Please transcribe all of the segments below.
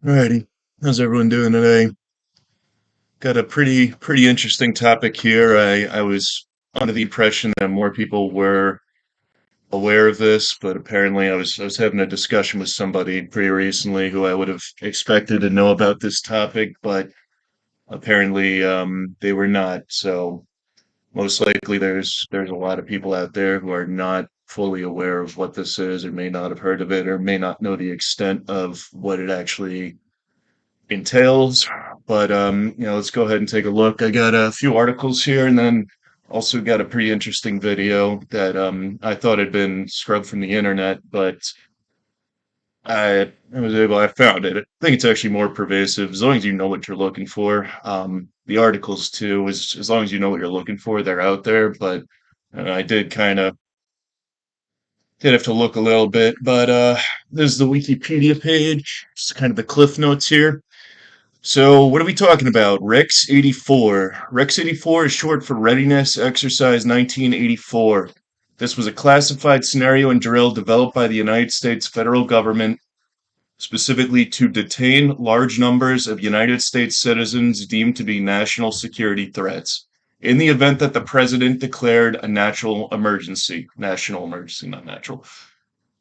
Alrighty, how's everyone doing today? Got a pretty interesting topic here. I was under the impression that more people were aware of this, but apparently I was having a discussion with somebody pretty recently who I would have expected to know about this topic, but apparently they were not. So most likely there's a lot of people out there who are not fully aware of what this is, or may not have heard of it, or may not know the extent of what it actually entails. But let's go ahead and take a look. I got a few articles here, and then also got a pretty interesting video that I thought had been scrubbed from the internet, but I found it. I think it's actually more pervasive as long as you know what you're looking for. The articles too, as long as you know what you're looking for, they're out there. But I did have to look a little bit. But this is the Wikipedia page. Just kind of the cliff notes here. So, what are we talking about? Rex 84. Rex 84 is short for Readiness Exercise 1984. This was a classified scenario and drill developed by the United States federal government specifically to detain large numbers of United States citizens deemed to be national security threats in the event that the president declared a national emergency, not natural.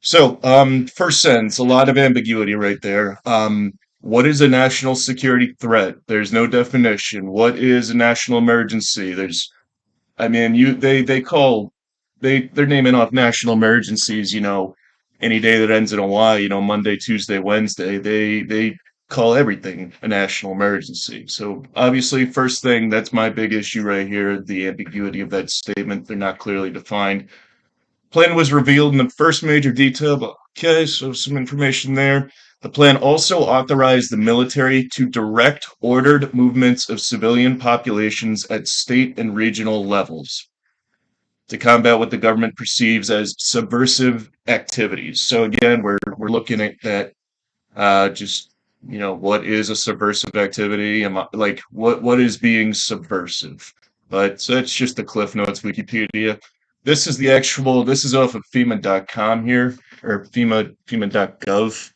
So, first sentence, a lot of ambiguity right there. What is a national security threat? There's no definition. What is a national emergency? I mean, they're naming off national emergencies, any day that ends in a Y, Monday, Tuesday, Wednesday. They call everything a national emergency. So obviously, first thing, that's my big issue right here, the ambiguity of that statement. They're not clearly defined. Plan was revealed in the first major detail, but okay, so some information there. The plan also authorized the military to direct ordered movements of civilian populations at state and regional levels to combat what the government perceives as subversive activities. So again, we're looking at that. Just what is a subversive activity? Like what is being subversive? But so that's just the Cliff Notes Wikipedia. This is off of FEMA.com here, or FEMA.gov.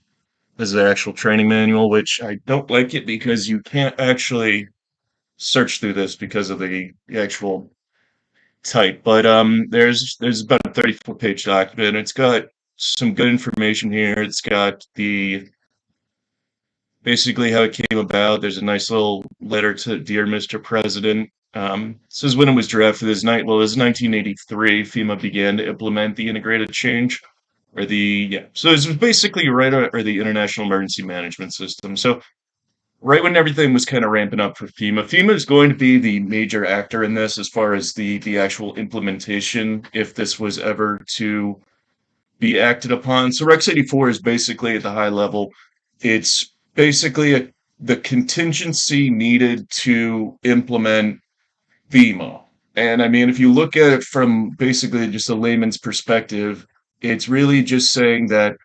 This is their actual training manual, which I don't like it because you can't actually search through this because of the actual type. But there's about a 34-page document. It's got some good information here. It's got the basically how it came about. There's a nice little letter to Dear Mr. President. This is when it was drafted. It was 1983. FEMA began to implement the integrated change, or so it was basically or the International Emergency Management System. So right when everything was kind of ramping up for FEMA, FEMA is going to be the major actor in this as far as the actual implementation, if this was ever to be acted upon. So Rex 84 is basically at the high level. It's basically the contingency needed to implement FEMA. And I mean, if you look at it from basically just a layman's perspective, it's really just saying that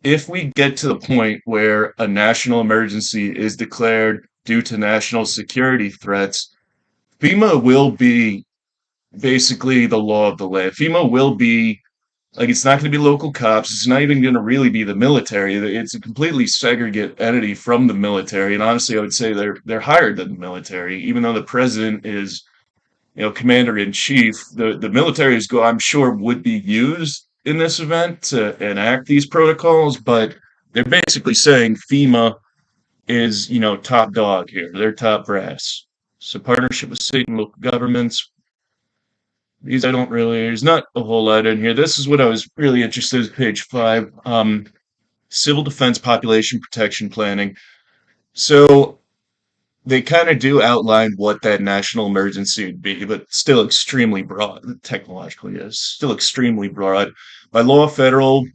if we get to the point where a national emergency is declared due to national security threats, FEMA will be basically the law of the land. FEMA will be like it's not going to be local cops. It's not even going to really be the military. It's a completely segregate entity from the military. And honestly, I would say they're higher than the military, even though the president is, commander in chief. The military I'm sure, would be used in this event to enact these protocols, but they're basically saying FEMA is, top dog here. They're top brass. So partnership with state and local governments, these I don't really, there's not a whole lot in here. This is what I was really interested in, page 5. Civil defense population protection planning. So they kind of do outline what that national emergency would be, but still extremely broad. Technologically, is still extremely broad. By law, federal,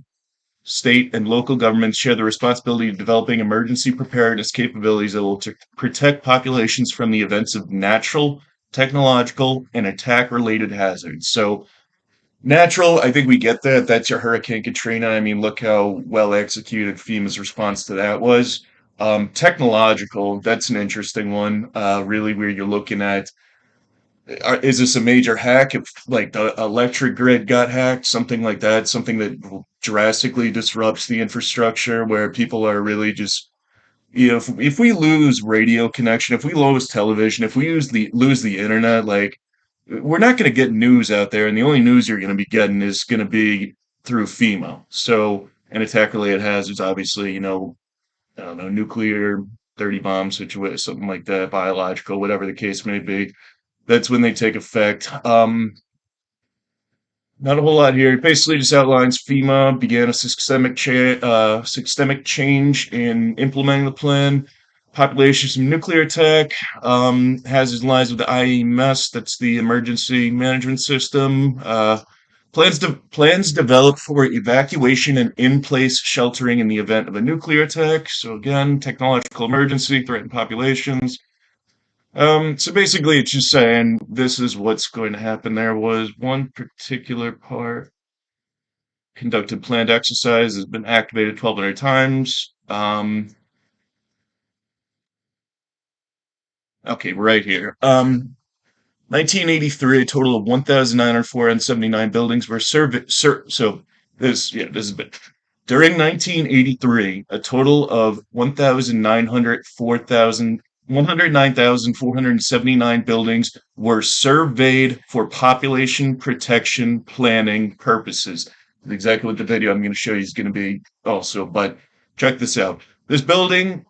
state, and local governments share the responsibility of developing emergency preparedness capabilities that will protect populations from the events of natural, technological, and attack-related hazards. So natural, I think we get that. That's your Hurricane Katrina. I mean, look how well executed FEMA's response to that was. Technological, that's an interesting one. Really, where you're looking at, is this a major hack? If like the electric grid got hacked, something like that, something that drastically disrupts the infrastructure, where people are really just if we lose radio connection, if we lose television, if we lose the internet, like we're not going to get news out there, and the only news you're going to be getting is going to be through FEMA. So, and attack-related hazards, obviously, I don't know, nuclear, dirty bomb situation, something like that, biological, whatever the case may be. That's when they take effect. Not a whole lot here. It basically just outlines FEMA began a systemic change in implementing the plan. Populations from nuclear attack, hazards and lies with the IEMS, that's the emergency management system. Plans developed for evacuation and in-place sheltering in the event of a nuclear attack. So again, technological emergency, threatened populations. So basically, it's just saying this is what's going to happen. There was one particular part conducted planned exercise has been activated 1,200 times. Okay, right here. 1983, a total of 1,979 buildings were surveyed. So this is bit. During 1983, a total of 109,479 buildings were surveyed for population protection planning purposes. That's exactly what the video I'm going to show you is going to be also. But check this out. These buildings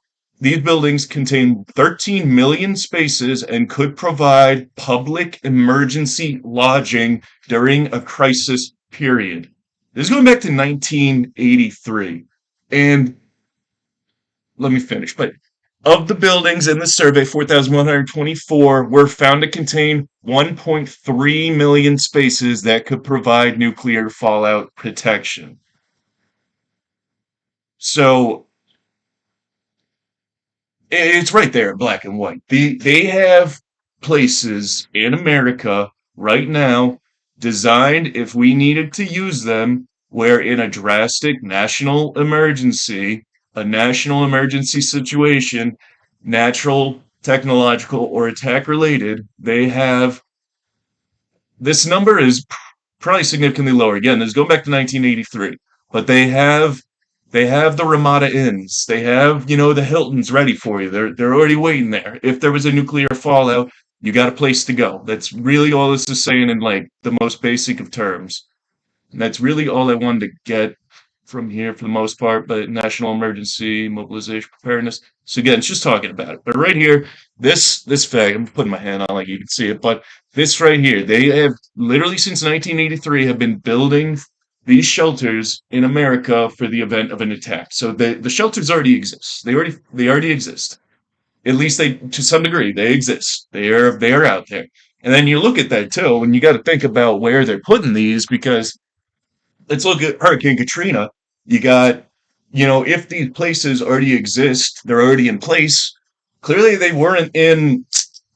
contain 13 million spaces and could provide public emergency lodging during a crisis period. This is going back to 1983. And let me finish. But of the buildings in the survey, 4,124 were found to contain 1.3 million spaces that could provide nuclear fallout protection. So it's right there in black and white. They have places in America right now designed if we needed to use them, where in a drastic national emergency situation, natural, technological, or attack related, they have this number is probably significantly lower. Again, this is going back to 1983, but they have the Ramada Inns, they have the Hiltons ready for you. They're already waiting there. If there was a nuclear fallout, you got a place to go. That's really all this is saying in like the most basic of terms. And that's really all I wanted to get from here for the most part, but national emergency, mobilization, preparedness. So again, it's just talking about it. But right here, this fact, I'm putting my hand on like you can see it, but this right here, they have literally since 1983 have been building these shelters in America for the event of an attack. So the shelters already exist. They already exist. At least they to some degree they exist. They are out there. And then you look at that too, and you got to think about where they're putting these because let's look at Hurricane Katrina. You got, if these places already exist, they're already in place. Clearly, they weren't in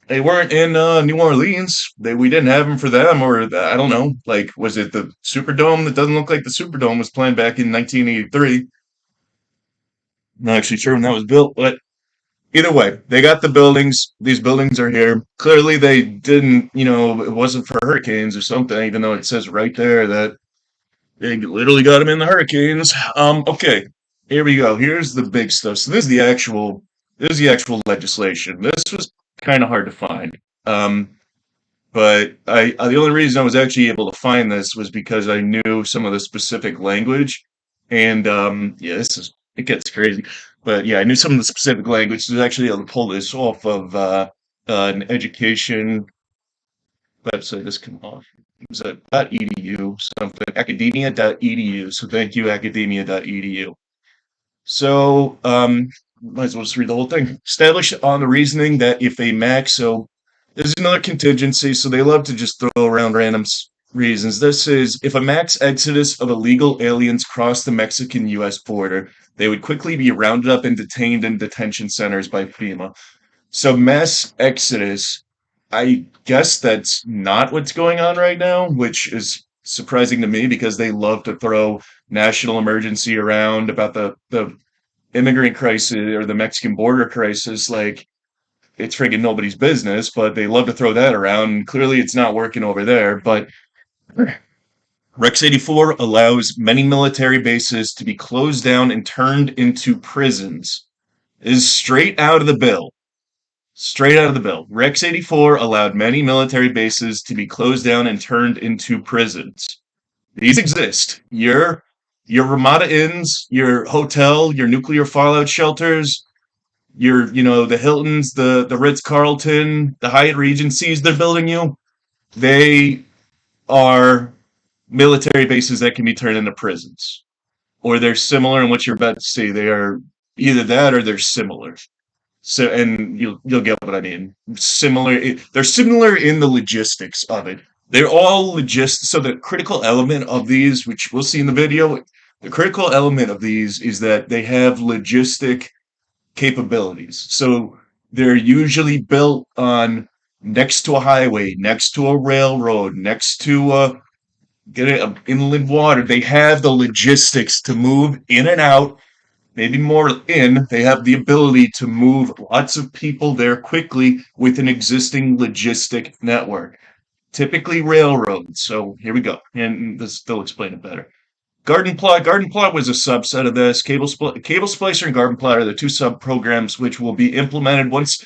New Orleans. We didn't have them for them, or I don't know. Like, was it the Superdome? That doesn't look like the Superdome was planned back in 1983. Not actually sure when that was built, but either way, they got the buildings. These buildings are here. Clearly, they didn't. It wasn't for hurricanes or something. Even though it says right there that they literally got him in the hurricanes. Okay, here we go. Here's the big stuff. So this is the actual legislation. This was kind of hard to find. But the only reason I was actually able to find this was because I knew some of the specific language, and yeah, it gets crazy. But yeah, I knew some of the specific language. So I was actually able to pull this off of an education website. This come off. It was a .edu something academia.edu. So thank you academia.edu. So might as well just read the whole thing. Established on the reasoning that if a max, so there's another contingency. So they love to just throw around random reasons. This is if a max exodus of illegal aliens crossed the Mexican-U.S. border, they would quickly be rounded up and detained in detention centers by FEMA. So mass exodus, I guess that's not what's going on right now, which is surprising to me because they love to throw national emergency around about the immigrant crisis or the Mexican border crisis like it's friggin' nobody's business, but they love to throw that around. Clearly it's not working over there, but Rex 84 allows many military bases to be closed down and turned into prisons. is straight out of the bill. Straight out of the bill. Rex 84 allowed many military bases to be closed down and turned into prisons. These exist. Your Ramada Inns, your hotel, your nuclear fallout shelters, the Hiltons, the Ritz Carlton, the Hyatt Regencies they're building you. They are military bases that can be turned into prisons, or they're similar in what you're about to see. They are either that or they're similar. So, and you'll get what I mean. They're similar in the logistics of it. They're all So the critical element of these, which we'll see in the video, the critical element of these is that they have logistic capabilities. So they're usually built on next to a highway, next to a railroad, next to inland water. They have the logistics to move in and out, maybe more in. They have the ability to move lots of people there quickly with an existing logistic network, typically railroads. So here we go. And they'll explain it better. Garden plot. Garden plot was a subset of this. Cable splicer and garden plot are the two sub programs which will be implemented once,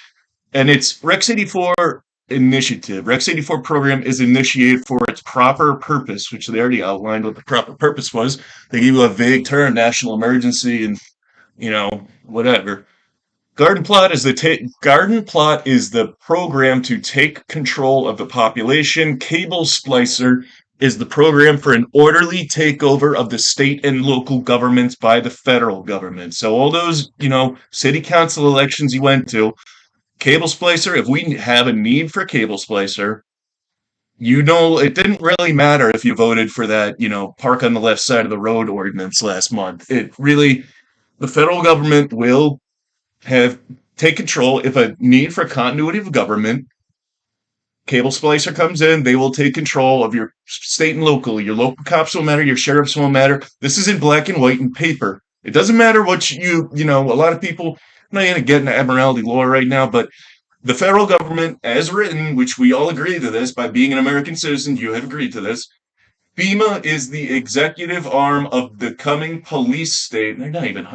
and it's Rex 84 initiative. Rex 84 program is initiated for its proper purpose, which they already outlined what the proper purpose was. They gave you a vague term, national emergency, and whatever. Garden plot is the program to take control of the population. Cable splicer is the program for an orderly takeover of the state and local governments by the federal government. So all those, city council elections you went to, cable splicer, if we have a need for cable splicer, it didn't really matter if you voted for that, park on the left side of the road ordinance last month. The federal government will take control. If a need for continuity of government, cable splicer comes in, they will take control of your state and local. Your local cops will matter, your sheriffs will matter. This is in black and white and paper. It doesn't matter what a lot of people, I'm not going to get into admiralty law right now, but the federal government, as written, which we all agree to this by being an American citizen, you have agreed to this. FEMA is the executive arm of the coming police state. They're not even,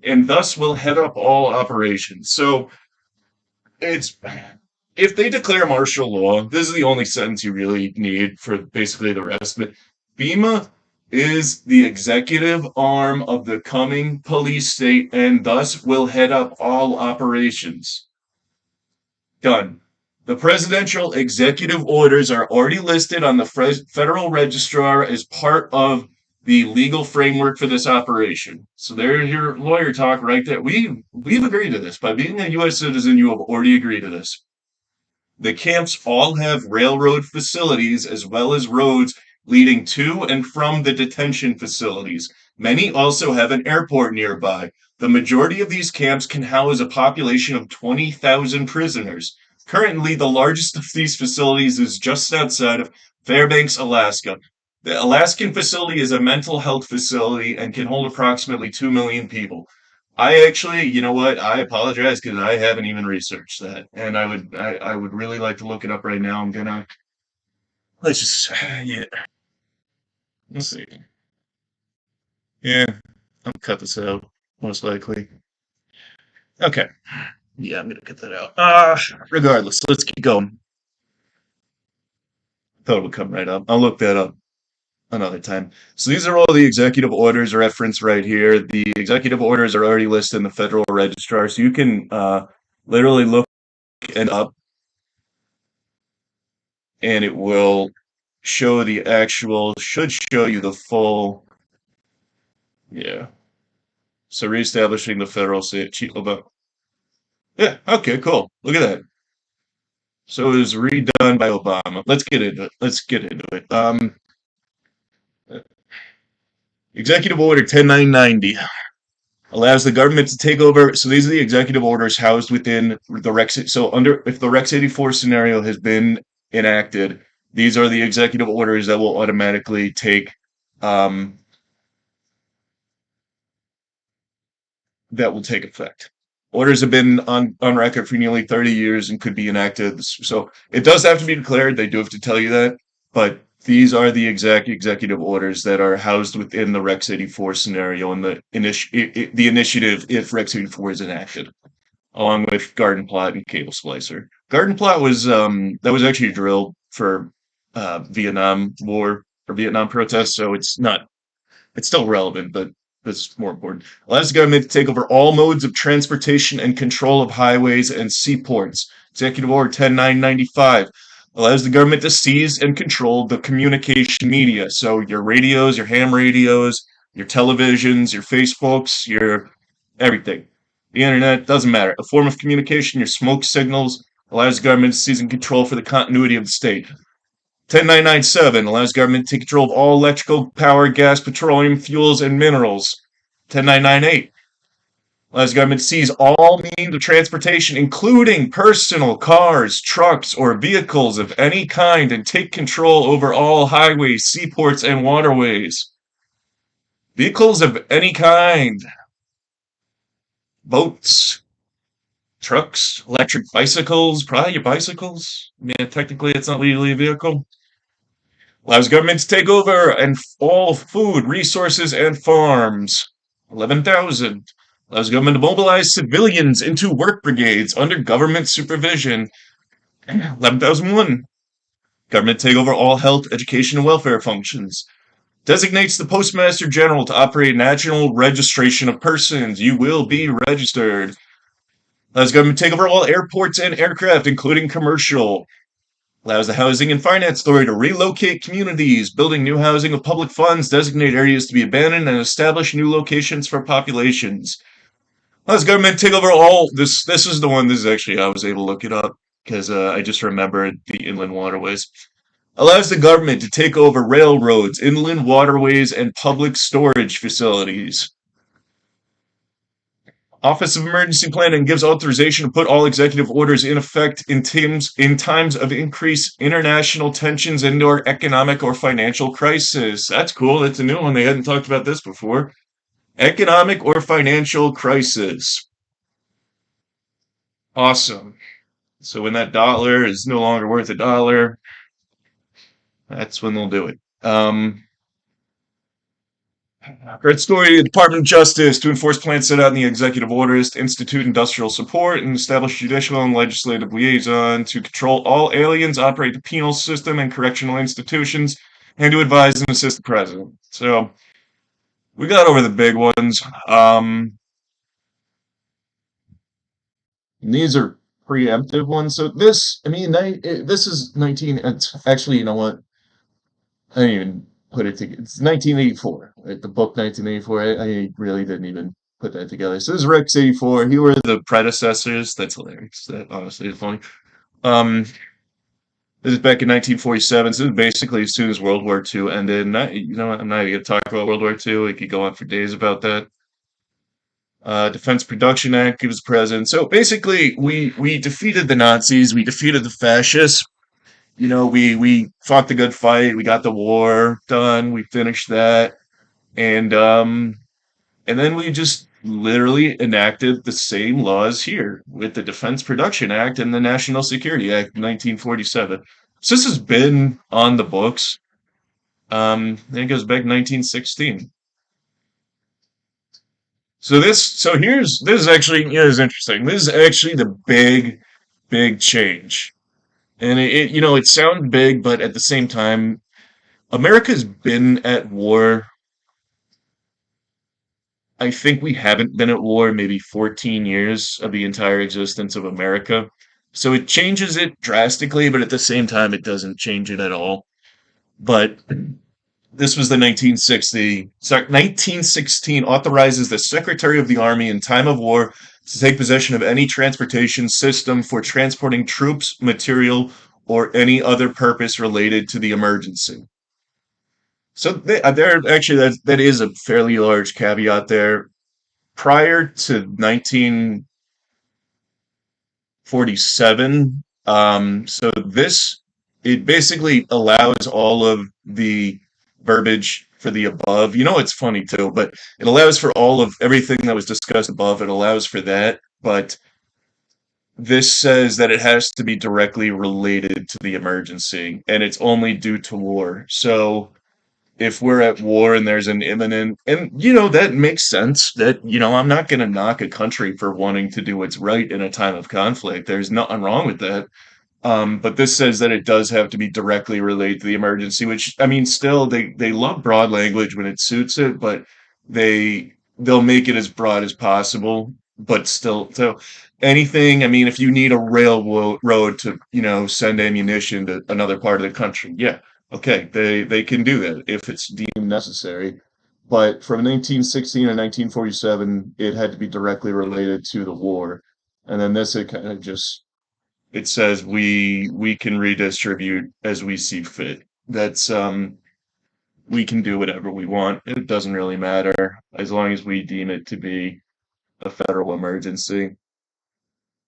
and thus will head up all operations. So it's if they declare martial law, this is the only sentence you really need for basically the rest of it. FEMA is the executive arm of the coming police state and thus will head up all operations. Done. The presidential executive orders are already listed on the Federal Registrar as part of the legal framework for this operation. So there's your lawyer talk right there. We've agreed to this. By being a U.S. citizen, you have already agreed to this. The camps all have railroad facilities as well as roads leading to and from the detention facilities. Many also have an airport nearby. The majority of these camps can house a population of 20,000 prisoners. Currently, the largest of these facilities is just outside of Fairbanks, Alaska. The Alaskan facility is a mental health facility and can hold approximately 2 million people. I actually, you know what? I apologize because I haven't even researched that, and I would really like to look it up right now. Let's just yeah, let's see. Yeah, I'll cut this out most likely. Okay, yeah, I'm gonna cut that out. Regardless, let's keep going. Thought it would come right up. I'll look that up another time. So these are all the executive orders referenced right here. The executive orders are already listed in the Federal Registrar, so you can literally look and up, and it will show should show you the full, yeah. So reestablishing the federal state chief about, yeah, okay, cool. Look at that. So it was redone by Obama. Let's get into it. Executive Order 10990 allows the government to take over. So these are the executive orders housed within the Rex. So if the Rex 84 scenario has been enacted, these are the executive orders that will automatically um, effect. Orders have been on record for nearly 30 years and could be enacted. So it does have to be declared. They do have to tell you that, but these are the exact executive orders that are housed within the Rex 84 scenario and the initiative if Rex 84 is enacted. along with garden plot and cable splicer. Garden plot was that was actually a drill for Vietnam War or Vietnam protests, so it's still relevant, but that's more important. Allows the government to take over all modes of transportation and control of highways and seaports. Executive Order 10995 allows the government to seize and control the communication media. So your radios, your ham radios, your televisions, your Facebooks, your everything. The internet doesn't matter. A form of communication, your smoke signals, allows the government to seize and control for the continuity of the state. 10997 allows government to take control of all electrical, power, gas, petroleum, fuels, and minerals. 10998 allows government to seize all means of transportation, including personal cars, trucks, or vehicles of any kind, and take control over all highways, seaports, and waterways. Vehicles of any kind. Boats, trucks, electric bicycles, probably your bicycles. Yeah, technically it's not legally a vehicle. Allows government to take over and all food, resources, and farms. 11,000. Allows government to mobilize civilians into work brigades under government supervision. 11,001. Government take over all health, education, and welfare functions. Designates the Postmaster General to operate national registration of persons. You will be registered. Allows government to take over all airports and aircraft, including commercial. Allows the Housing and Finance Authority to relocate communities, building new housing with public funds, designate areas to be abandoned, and establish new locations for populations. Allows government to take over all this. This is the one. This is actually I was able to look it up because I just remembered the inland waterways. Allows the government to take over railroads, inland waterways, and public storage facilities. Office of Emergency Planning gives authorization to put all executive orders in effect in times of increased international tensions and/or economic or financial crisis. That's cool. That's a new one. They hadn't talked about this before. Economic or financial crisis. Awesome. So when that dollar is no longer worth a dollar, that's when they'll do it. Great story. The Department of Justice to enforce plans set out in the executive orders to institute industrial support and establish judicial and legislative liaison to control all aliens, operate the penal system and correctional institutions, and to advise and assist the president. So we got over the big ones. These are preemptive ones. So this, I mean, this is 19. It's actually, you know what? I didn't even put it together. It's 1984, right? The book 1984. I really didn't even put that together. So this is Rex 84. Here were the predecessors. That's hilarious. That honestly is funny. Um, this is back in 1947. So this is basically as soon as World War II ended. Not, you know what? I'm not even going to talk about World War II. We could go on for days about that. Defense Production Act gives the president. So basically, we defeated the Nazis. We defeated the fascists. You know, we fought the good fight. We got the war done. We finished that, and and then we just literally enacted the same laws here with the Defense Production Act and the National Security Act, 1947. So this has been on the books. I think it goes back 1916. So this is actually, you know, this is interesting. This is actually the big change. And you know, it sounds big, but at the same time, America's been at war. I think we haven't been at war maybe 14 years of the entire existence of America. So it changes it drastically, but at the same time, it doesn't change it at all. But this was the 1916 authorizes the Secretary of the Army in time of war to take possession of any transportation system for transporting troops, material, or any other purpose related to the emergency. So there actually that is a fairly large caveat there. Prior to 1947, so this it basically allows all of the verbiage for the above. You know, it's funny too, but it allows for all of everything that was discussed above. It allows for that, but this says that it has to be directly related to the emergency, and it's only due to war. So if we're at war and there's an imminent, and that makes sense. That I'm not going to knock a country for wanting to do what's right in a time of conflict. There's nothing wrong with that. But this says that it does have to be directly related to the emergency, which I mean, still they love broad language when it suits it, but they'll make it as broad as possible. But still, so anything. I mean, if you need a railroad to send ammunition to another part of the country, yeah, okay, they can do that if it's deemed necessary. But from 1916 to 1947, it had to be directly related to the war, and then this it kind of just it says we can redistribute as we see fit. That's we can do whatever we want. It doesn't really matter as long as we deem it to be a federal emergency.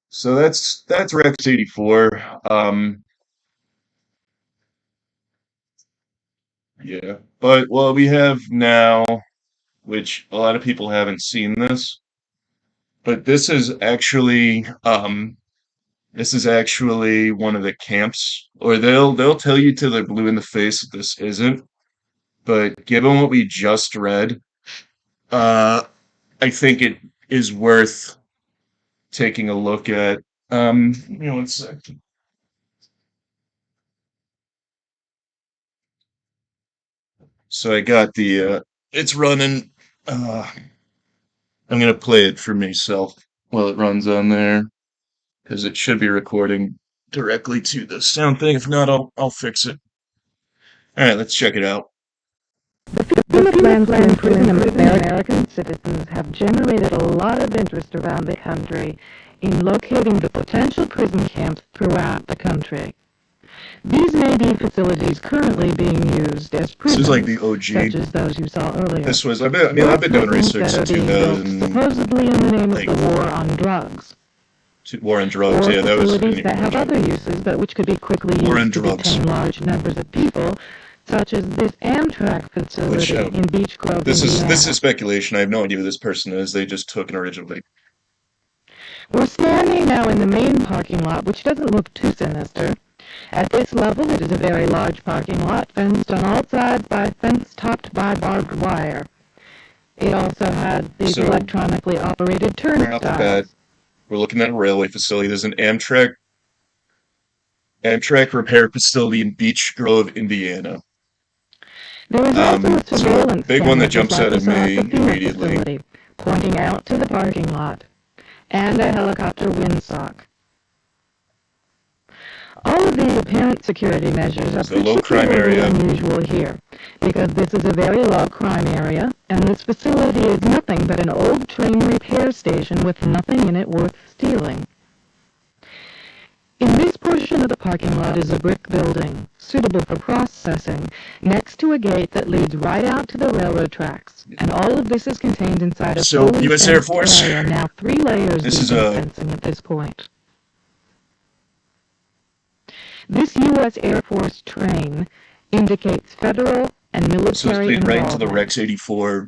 So that's Rex 84. Yeah. But what we have now, which a lot of people haven't seen this, but this is actually one of the camps, or they'll tell you till they're blue in the face that this isn't. But given what we just read, uh, I think it is worth taking a look at. One second. So I got it's running. I'm gonna play it for myself while it runs on there because it should be recording directly to the sound thing. If not, I'll fix it. All right, let's check it out. The plans to imprison American citizens have generated a lot of interest around the country in locating the potential prison camps throughout the country. These may be facilities currently being used as This is prisons, like the OG. such as those you saw earlier. This was I've been doing research that since are being built 2000, supposedly in the name of like the war on drugs. War on Drugs. Or Yeah, that was facilities that have other uses but which could be quickly War on used to Drugs. detain large numbers of people, such as this Amtrack Which facility in Beech Grove, this Indiana. is speculation. I have no idea who this person is. They just took an original thing. We're standing now in the main parking lot, which doesn't look too sinister. At this level, it is a very large parking lot, fenced on all sides by a fence topped by barbed wire. It also has these So electronically operated right off the bat, turnstiles. we're looking at a railway facility. There's an Amtrack repair facility in Beech Grove, Indiana. There is also a So a surveillance big one camera that just jumps like out we at saw at me the FEMA immediately. facility, pointing out to the parking lot, and a helicopter windsock. All of these apparent security measures are It's a low crime particularly area. unusual here, because this is a very low crime area, and this facility is nothing but an old train repair station with nothing in it worth stealing. In this portion of the parking lot is a brick building, suitable for processing, next to a gate that leads right out to the railroad tracks. And all of this is contained inside a So fully U.S. Air fenced Force. area, now 3 layers This is deep in a fencing at this point. This U.S. Air Force train indicates federal and so it's military leading right into the involvement. Rex 84.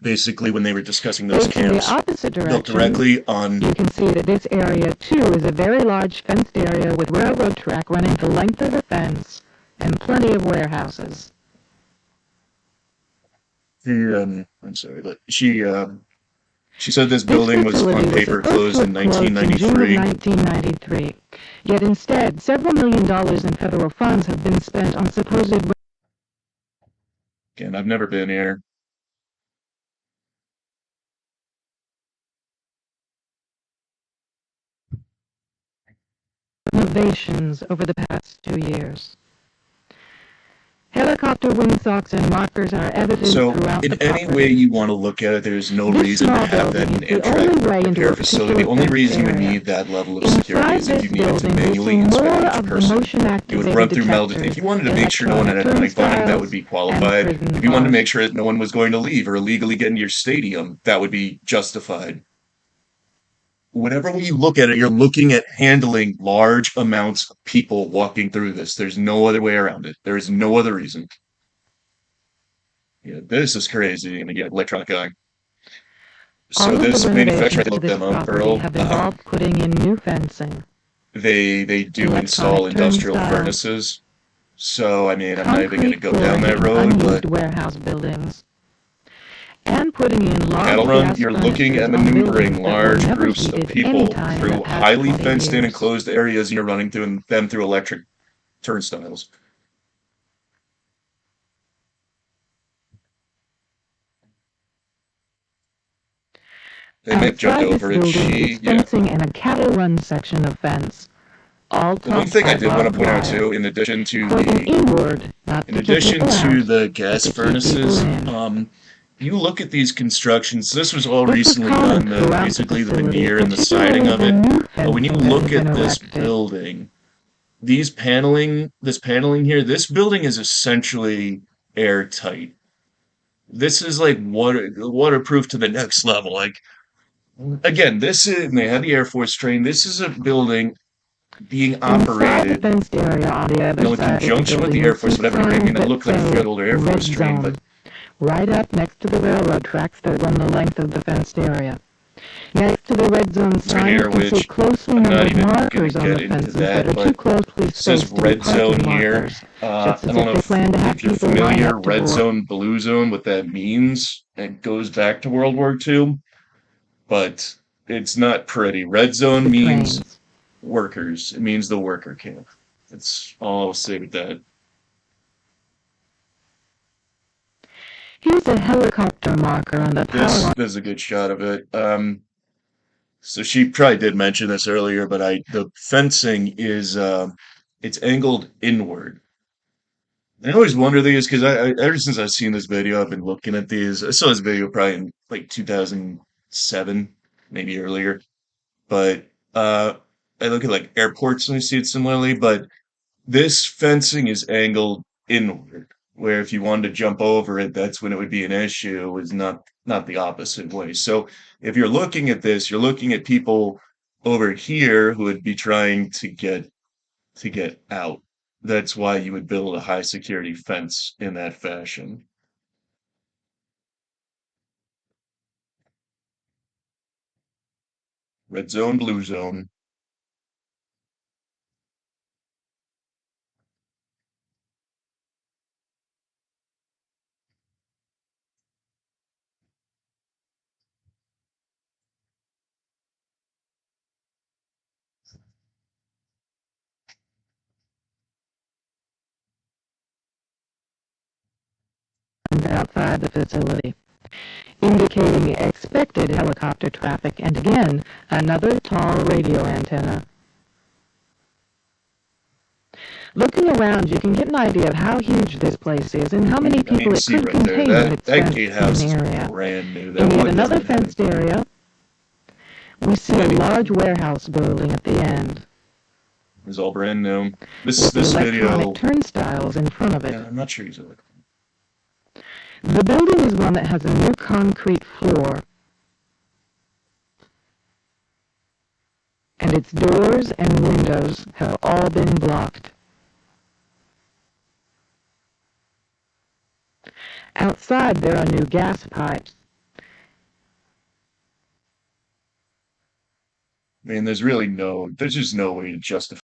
Basically, when they were discussing those Facing the camps, opposite built direction, directly on. you can see that this area, too, is a very large fenced area with railroad track running the length of the fence and plenty of warehouses. I'm sorry, but she said this This building was on facility was paper supposed closed to in have closed in June of 1993. 1993, yet instead several $million in federal funds have been spent on supposed Again, I've never been here. renovations over the past 2 years. Helicopter windsocks and markers are evident So, throughout in the any way property. you want to look at it, there's no This reason to small have that building in is the only Amtrak way into repair a facility. The particular only fenced reason you would area. need that level of security Inside is if this you needed to building, you'll manually see inspect more each of the person. You would motion-activated run through metal. If detectors, you wanted to make sure no one had a electronic knife on him, that would turnstiles, be and qualified. prison If you wanted to bars. make sure that no one was going to leave or illegally get into your stadium, that would be justified. Whenever you look at it, you're looking at handling large amounts of people walking through this. There's no other way around it. There is no other reason. Yeah, this is crazy. And again, electronic eye. All So of the this manufacturer, renovations I to looked this them up, property Earl. have involved putting in new fencing, They do install electronic industrial turnstiles, furnaces. So, I mean, I'm not even going to concrete go down that flooring in road, unused but warehouse buildings, and putting in large cattle run, gas you're looking furnaces at on maneuvering buildings that were large never groups of heated any people time in the through past highly 20 fenced in years. enclosed areas, and you're running them through electric turnstiles. They may have jumped Outside this over it. building is Yeah. fencing and a cattle run section of fence, all The one topped thing I by did want barbed to point out wire, too, pointing inward, not in to keep addition people to out, the but gas to keep people furnaces, in. you look at these constructions. This was all This is recently common done, throughout the basically the facility, veneer and the siding particularly of the it. new But when you fencing that has look been at erected. this paneling here, this building is essentially airtight. This is like waterproof to the next level. Like again, and they had the Air Force train. This is a building being Inside the operated, fenced area on the other in side of the conjunction with the building, Air you'll Force, see whatever. I mean, signs it that looked like a say good old Air Red Force train, but Zone, right up next to the railroad tracks that run the length of the fenced area. Next to the Red Zone sign, here, you can see which closely I'm not numbered even going markers to on get the into fences that that, are too but closely it says spaced to be red zone parking here. markers, I just as don't if know they plan to have if you're people line familiar, up to red board. zone, blue zone, what that means. It goes back to World War II, but it's not pretty. Red zone The means trains. workers. It means the worker camp. That's all I'll say with that. Here's a helicopter marker on the power line. This is a good shot of it. So she probably did mention this earlier, but the fencing is it's angled inward. I always wonder these because ever since I've seen this video, I've been looking at these. I saw this video probably in like 2007, maybe earlier. But I look at like airports and I see it similarly. But this fencing is angled inward, where if you wanted to jump over it, that's when it would be an issue. Is not the opposite way. So if you're looking at this, you're looking at people over here who would be trying to get out. That's why you would build a high security fence in that fashion. Red zone, blue zone. Outside the facility, indicating expected helicopter traffic, and again, another tall radio antenna. Looking around, you can get an idea of how huge this place is and how many I mean, people you it see could right there, contain in its that gatehouse fenced is area. brand new. In That yet would another never fenced area, we see a large warehouse building at the end, is all brand new. with This electronic video, turnstiles in front of it. yeah, I'm not sure he's a The building is one that has a new concrete floor, and its doors and windows have all been blocked. Outside, there are new gas pipes. I mean, there's just no way to justify.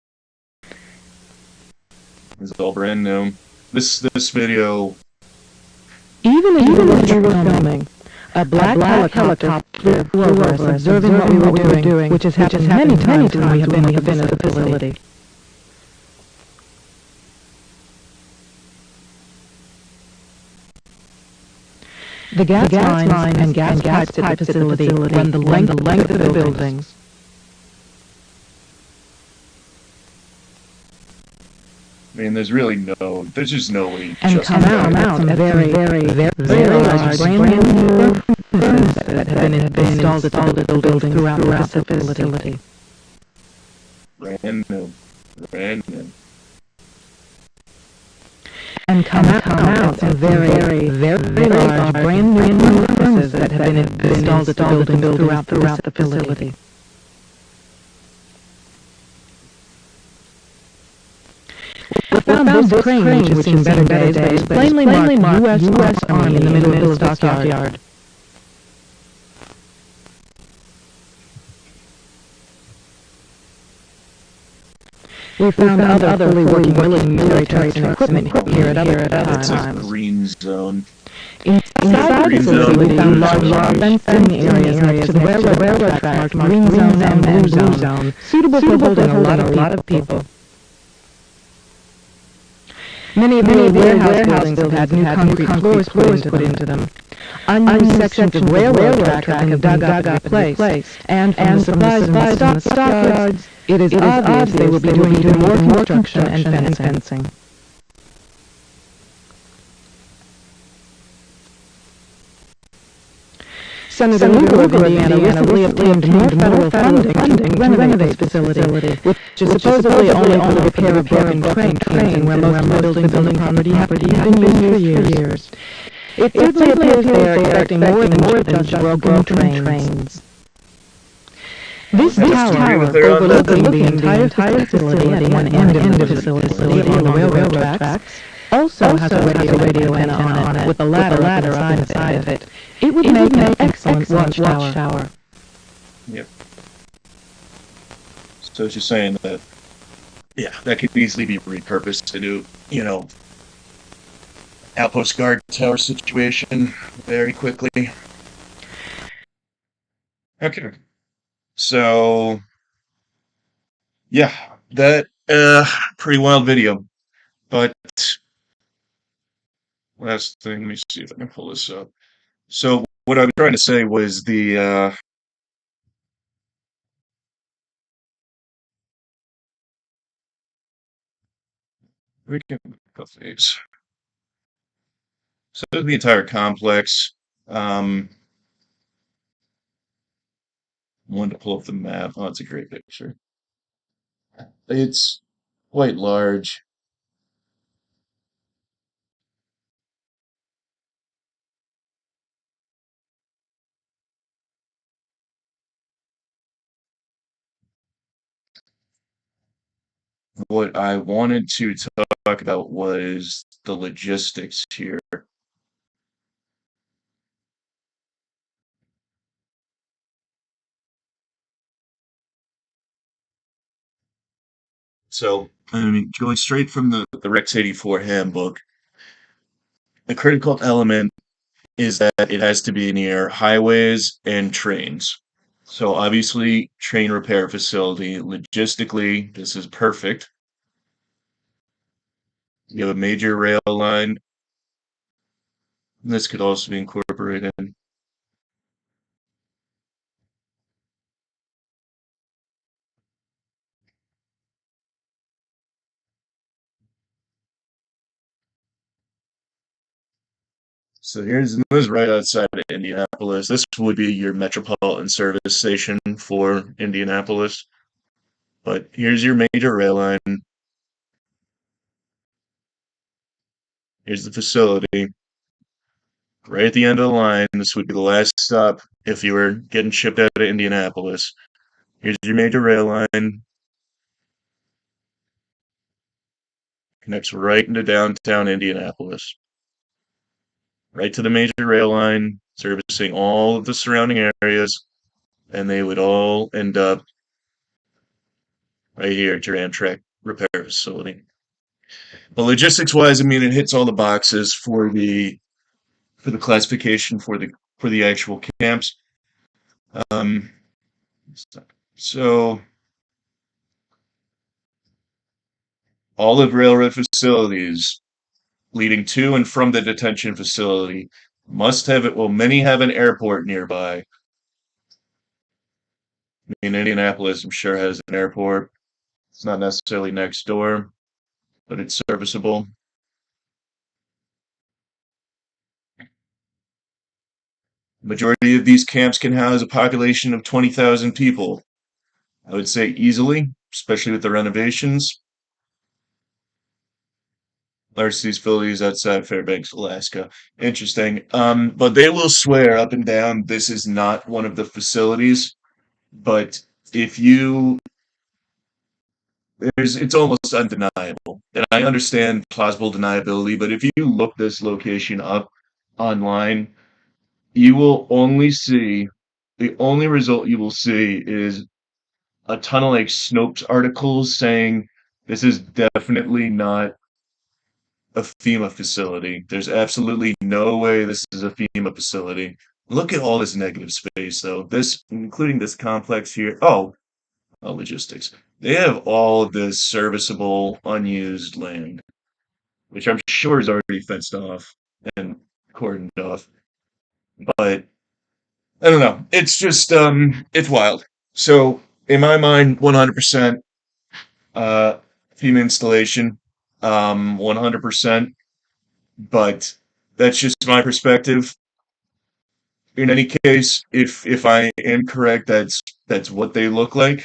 It's all brand new. This video, Even as we were filming, a black helicopter flew over us, observing what we were doing, which has happened many times when we have been at the facility. The gas lines and gas pipes at the facility run the length of the buildings. I mean, there's just no way to And come out some very large, brand new furnaces that have been installed at the building throughout the facility. Brand new. Brand new. And come out some very large, brand new furnaces that have been installed at the building throughout the facility. We found this crane, which has seen better days, but is plainly marked U.S. Army in the middle of the stockyard. We found other fully working military trucks and equipment here at other It's a times. green zone. Inside the facility, we found large fenced-in areas next to the railroad tracks marked green zone and blue zone, suitable for holding a lot of people. Many of the warehouse buildings have had new concrete floors put into them. Unused sections of railroad track have been dug up and replaced. And from the supplies in the stockyards, it is obvious they will be doing even more construction and fencing. Senator Lugar of Indiana recently obtained more federal funding to renovate the facility, which is supposedly only for the repair of broken trains and where most building property have been used for years. It certainly appears they are expecting more than just broken trains. This tower overlooking the entire facility at one end of the facility on the railroad tracks also has a radio antenna on it with a ladder on the side of it. It would make an excellent watchtower. Yep. So she's saying that, yeah, that could easily be repurposed into, outpost guard tower situation very quickly. Okay. So, yeah, that, pretty wild video. But, last thing, let me see if I can pull this up. So, what I was trying to say was we can go these. So, the entire complex, I wanted to pull up the map. Oh, it's a great picture. It's quite large. What I wanted to talk about was the logistics here. So, I mean, going straight from the Rex 84 handbook, the critical element is that it has to be near highways and trains. So, obviously, train repair facility, logistically, this is perfect. You have a major rail line. This could also be incorporated. So this is right outside of Indianapolis. This would be your metropolitan service station for Indianapolis. But here's your major rail line. Here's the facility. Right at the end of the line, this would be the last stop if you were getting shipped out of Indianapolis. Here's your major rail line. Connects right into downtown Indianapolis. Right to the major rail line, servicing all of the surrounding areas, and they would all end up right here at your Amtrack repair facility. But logistics wise, I mean, it hits all the boxes for the classification for the actual camps. Um, so all of railroad facilities leading to and from the detention facility must have it. Well, many have an airport nearby. I mean, Indianapolis, I'm sure, has an airport. It's not necessarily next door, but it's serviceable. Majority of these camps can house a population of 20,000 people. I would say easily, especially with the renovations. Large these facilities outside Fairbanks, Alaska. Interesting. But they will swear up and down this is not one of the facilities. But if you it's almost undeniable. And I understand plausible deniability, but if you look this location up online, you will only see the only result you will see is a ton of like Snopes articles saying This is definitely not a FEMA facility. There's absolutely no way this is a FEMA facility. Look at all this negative space, though. This, including this complex here. Oh, logistics. They have all of this serviceable, unused land, which I'm sure is already fenced off and cordoned off. But I don't know. It's just it's wild. So in my mind, 100% uh FEMA installation. 100%. But that's just my perspective. In any case, if I am correct, that's what they look like.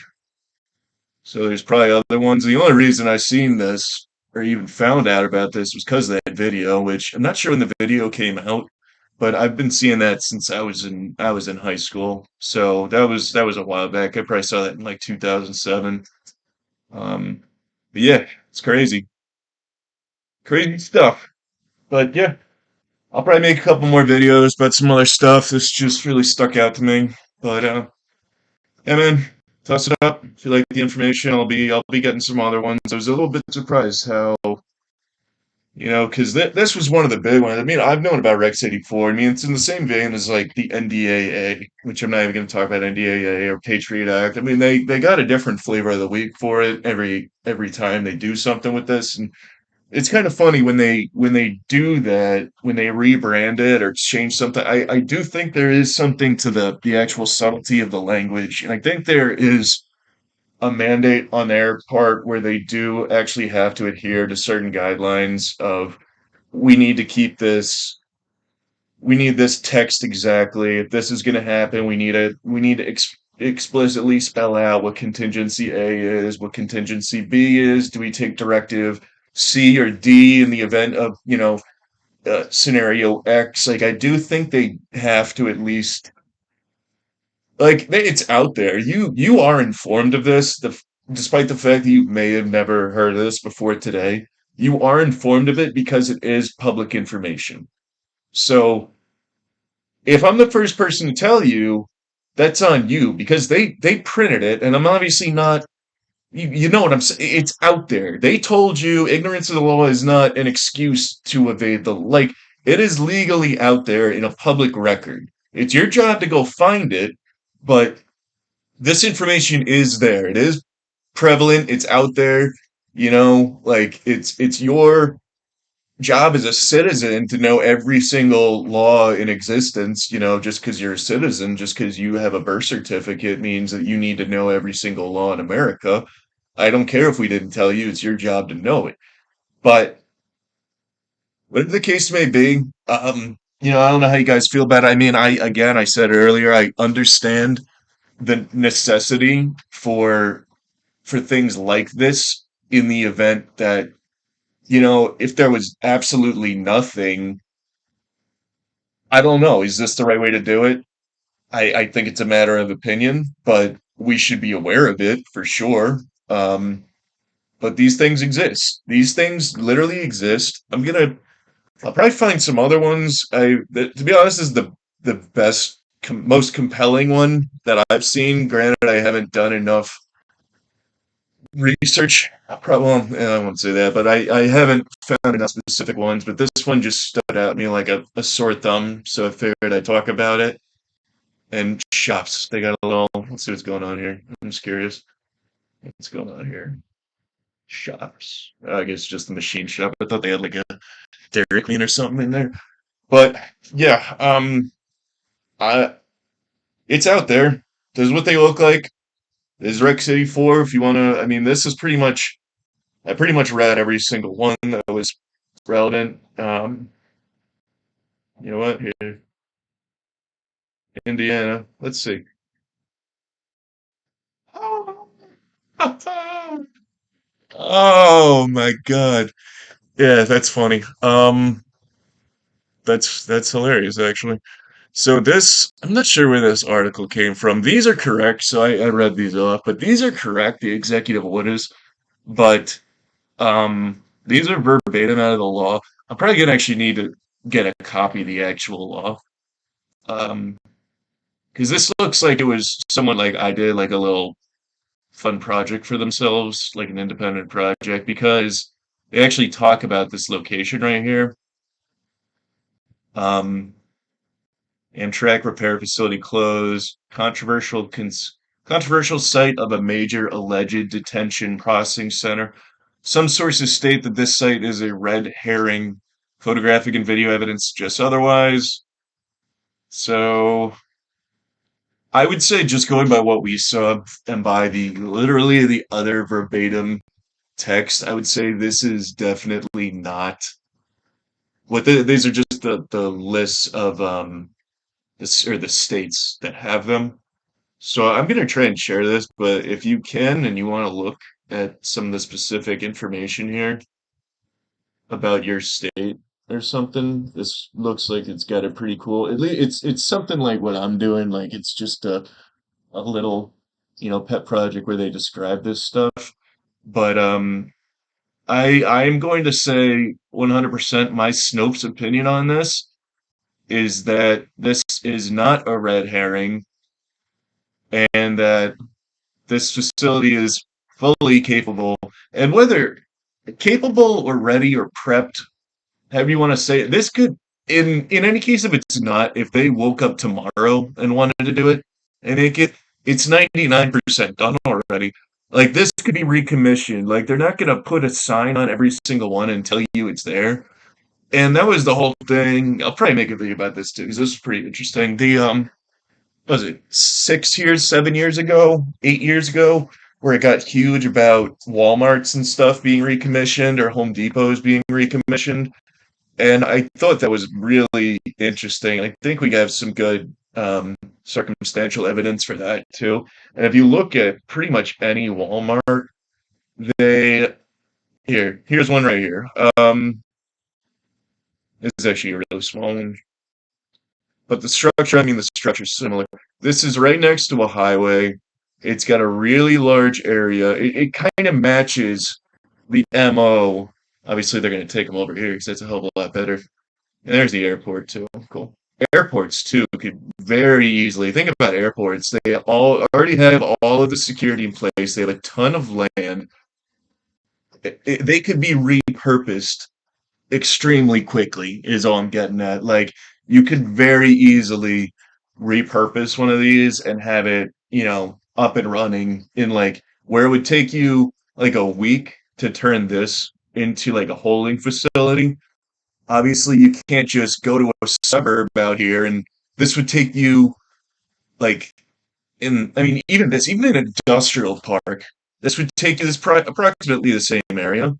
So there's probably other ones. The only reason I seen this or even found out about this was because of that video, which I'm not sure when the video came out, but I've been seeing that since I was in high school. So that was a while back. I probably saw that in like 2007. Um, but yeah, it's crazy, crazy stuff. But yeah, I'll probably make a couple more videos about some other stuff. This just really stuck out to me. But yeah, man, toss it up. If you like the information, I'll be getting some other ones. I was a little bit surprised how because this was one of the big ones. I mean, I've known about Rex 84. I mean, it's in the same vein as like the NDAA, which I'm not even going to talk about NDAA or Patriot Act. I mean, they got a different flavor of the week for it every time they do something with this, and it's kind of funny when they do that, when they rebrand it or change something. I do think there is something to the actual subtlety of the language, and I think there is a mandate on their part where they do actually have to adhere to certain guidelines of we need to keep this we need this text exactly. If this is going to happen, we need to explicitly spell out what contingency A is, what contingency B is. Do we take directive C or D in the event of scenario X? Like I do think they have to at least it's out there. You are informed of this. Despite the fact that you may have never heard of this before today, you are informed of it because it is public information. So if I'm the first person to tell you, that's on you because they printed it, and I'm obviously not. You know what I'm saying? It's out there. They told you ignorance of the law is not an excuse to evade the like. It is legally out there in a public record. It's your job to go find it, but this information is there. It is prevalent. It's out there. Like it's your job as a citizen to know every single law in existence. Just because you're a citizen, just because you have a birth certificate means that you need to know every single law in America. I don't care if we didn't tell you, it's your job to know it. But whatever the case may be, I don't know how you guys feel about it. I mean, I said earlier, I understand the necessity for things like this in the event that if there was absolutely nothing. I don't know. Is this the right way to do it? I think it's a matter of opinion, but we should be aware of it for sure. But these things exist. These things literally exist. I'll probably find some other ones. To be honest, is the best, most compelling one that I've seen. Granted, I haven't done enough research. Well, I won't say that, but I haven't found enough specific ones. But this one just stood out at me like a sore thumb, so I figured I'd talk about it. And shops, they got a little. Let's see what's going on here. I'm just curious. What's going on here? Shops. I guess just the machine shop. I thought they had like a Dairy Queen or something in there. But yeah, I it's out there. This is what they look like. This is Rec City 4. If you want to, I mean, this is pretty much. I pretty much read every single one that was relevant. You know what? Here, Indiana. Let's see. Oh my God. Yeah, that's funny. That's hilarious actually. So this, I'm not sure where this article came from. These are correct, so I read these off, but these are correct, the executive orders, but these are verbatim out of the law. I'm probably gonna actually need to get a copy of the actual law. Um, because this looks like it was someone like I did like a little fun project for themselves, like an independent project, because they actually talk about this location right here. Um, Amtrack repair facility closed. Controversial site of a major alleged detention processing center. Some sources state that this site is a red herring. Photographic and video evidence just otherwise. So I would say just going by what we saw and by the literally the other verbatim text, I would say this is definitely not these are just the lists of this or the states that have them. So I'm gonna try and share this, but if you can and you want to look at some of the specific information here about your state or something, this looks like it's got a pretty cool. At least it's something like what I'm doing. Like it's just a little, pet project where they describe this stuff. But I'm going to say 100% my Snopes opinion on this is that this is not a red herring and that this facility is fully capable. And whether capable or ready or prepped, however you want to say it, this could, in any case, if it's not, if they woke up tomorrow and wanted to do it and make it, it's 99% done already. Like this could be recommissioned. Like they're not gonna put a sign on every single one and tell you it's there. And that was the whole thing. I'll probably make a video about this too, because this is pretty interesting. The was it 6 years, 7 years ago, 8 years ago, where it got huge about Walmarts and stuff being recommissioned or Home Depots being recommissioned. And I thought that was really interesting. I think we have some good circumstantial evidence for that too. And if you look at pretty much any Walmart, they here's one right here. This is actually a really small one. But the structure, I mean, the structure's similar. This is right next to a highway. It's got a really large area. It kind of matches the MO. Obviously, they're going to take them over here because that's a hell of a lot better. And there's the airport, too. Cool. Airports, too, could very easily think about airports. They all already have all of the security in place. They have a ton of land. They could be repurposed extremely quickly is all I'm getting at. Like you could very easily repurpose one of these and have it, up and running in like where it would take you like a week to turn this into like a holding facility. Obviously, you can't just go to a suburb out here and this would take you like I mean, even an industrial park, this would take you approximately the same area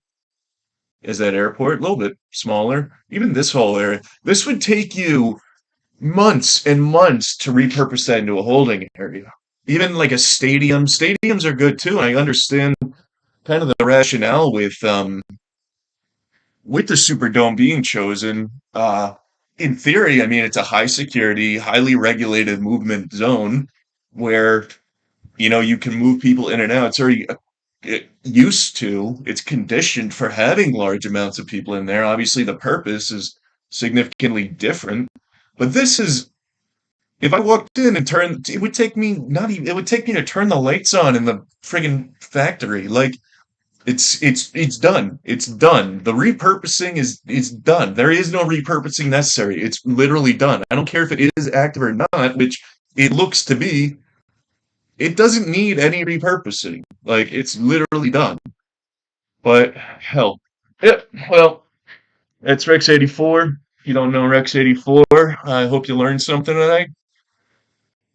is that airport, a little bit smaller. Even this whole area, this would take you months and months to repurpose that into a holding area. Even like a stadium. Stadiums are good too. I understand kind of the rationale with the Superdome being chosen. In theory, I mean it's a high security, highly regulated movement zone where you can move people in and out. It's already it's conditioned for having large amounts of people in there. Obviously, the purpose is significantly different. But this is, if I walked in and turned, it would take me not even, it would take me to turn the lights on in the friggin' factory. Like, it's done. It's done. The repurposing is done. There is no repurposing necessary. It's literally done. I don't care if it is active or not, which it looks to be. It doesn't need any repurposing. Like it's literally done. But hell, yeah. Well, it's Rex 84. If you don't know Rex 84, I hope you learned something tonight.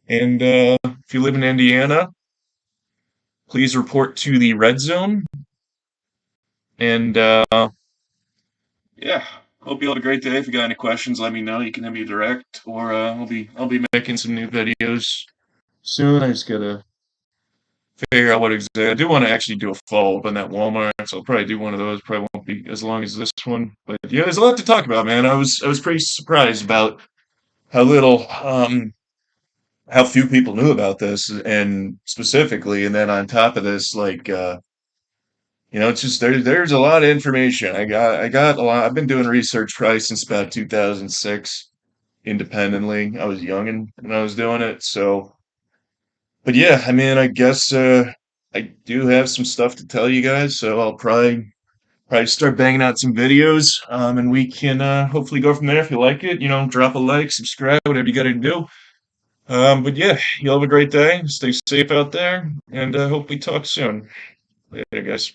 And if you live in Indiana, please report to the red zone. And yeah, hope you have a great day. If you got any questions, let me know. You can hit me direct, or I'll be making some new videos soon. I just gotta figure out what exactly. I do want to actually do a follow up on that Walmart, so I'll probably do one of those. Probably won't be as long as this one, but yeah, there's a lot to talk about, man. I was pretty surprised about how little, how few people knew about this, and specifically, and then on top of this, like, it's just there's a lot of information. I got a lot. I've been doing research probably since about 2006, independently. I was young and when I was doing it, so. But yeah, I mean, I guess I do have some stuff to tell you guys, so I'll probably start banging out some videos, and we can hopefully go from there. If you like it, drop a like, subscribe, whatever you got to do. But yeah, you all have a great day. Stay safe out there, and hope we talk soon. Later, guys.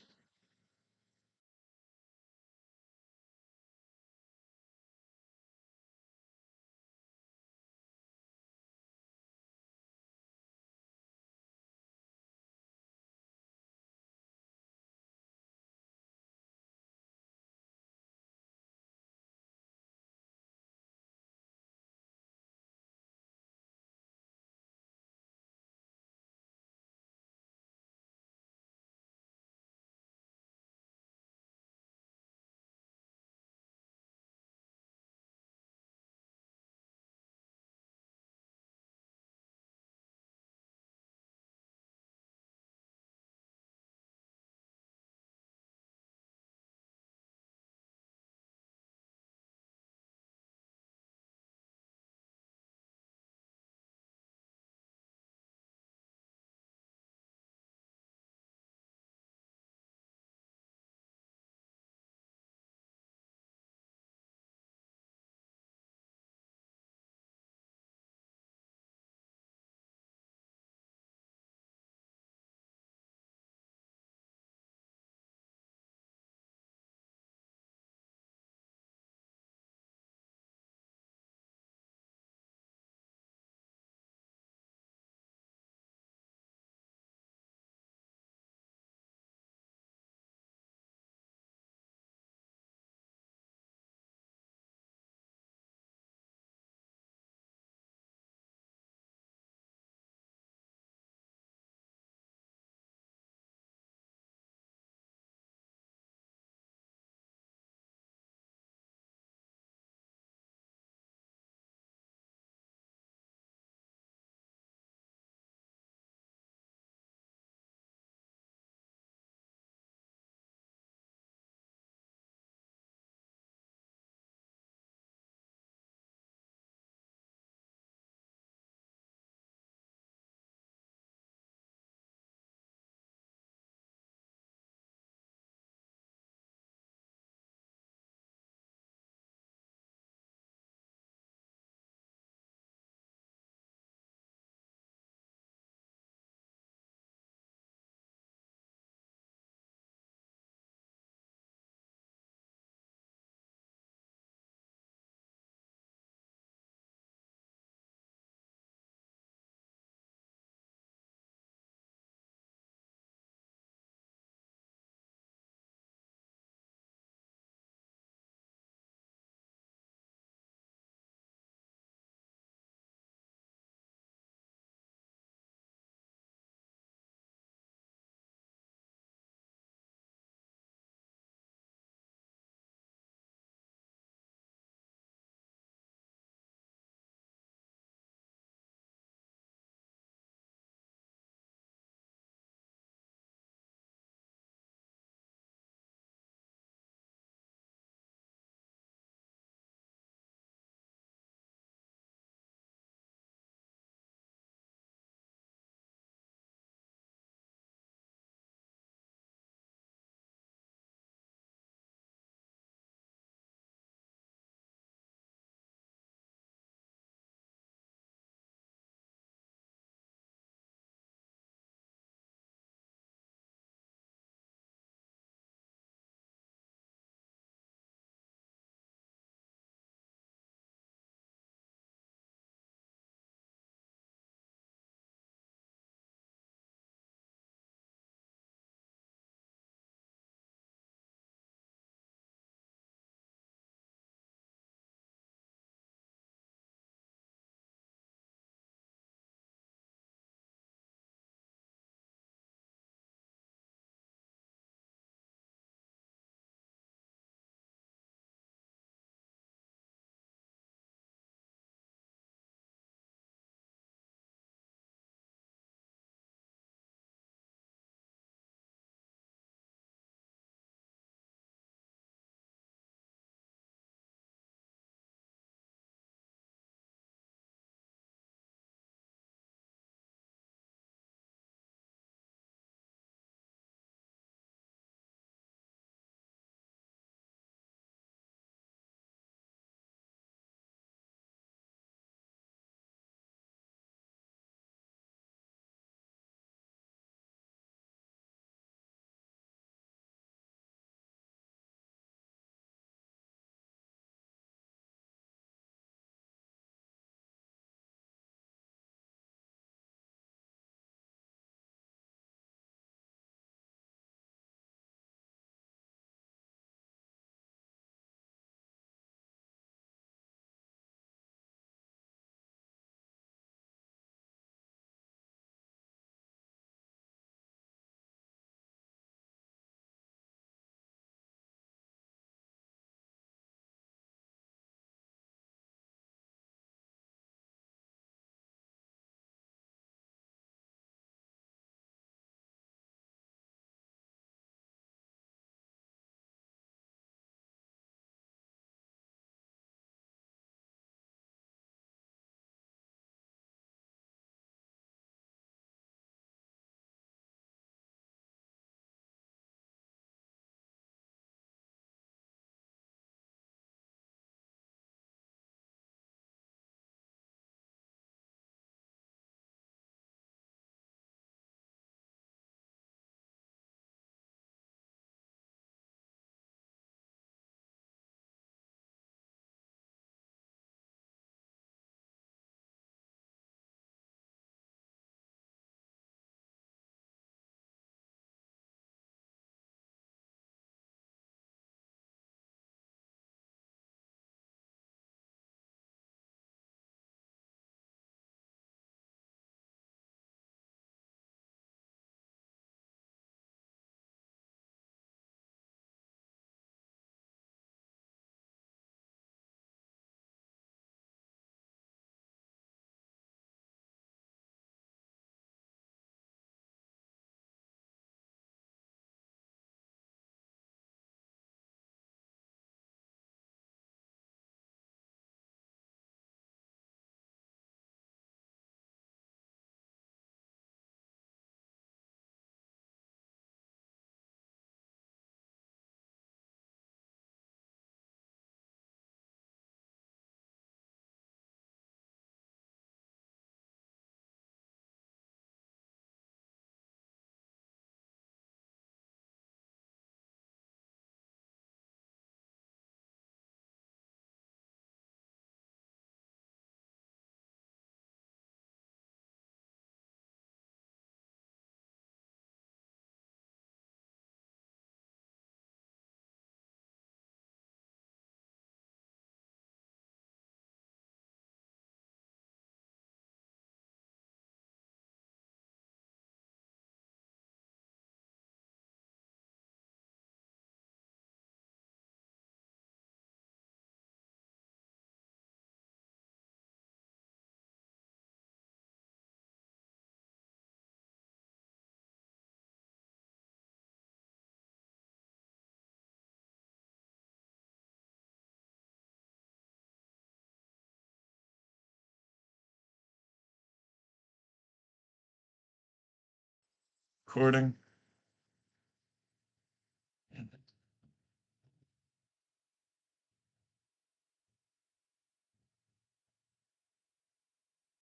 recording.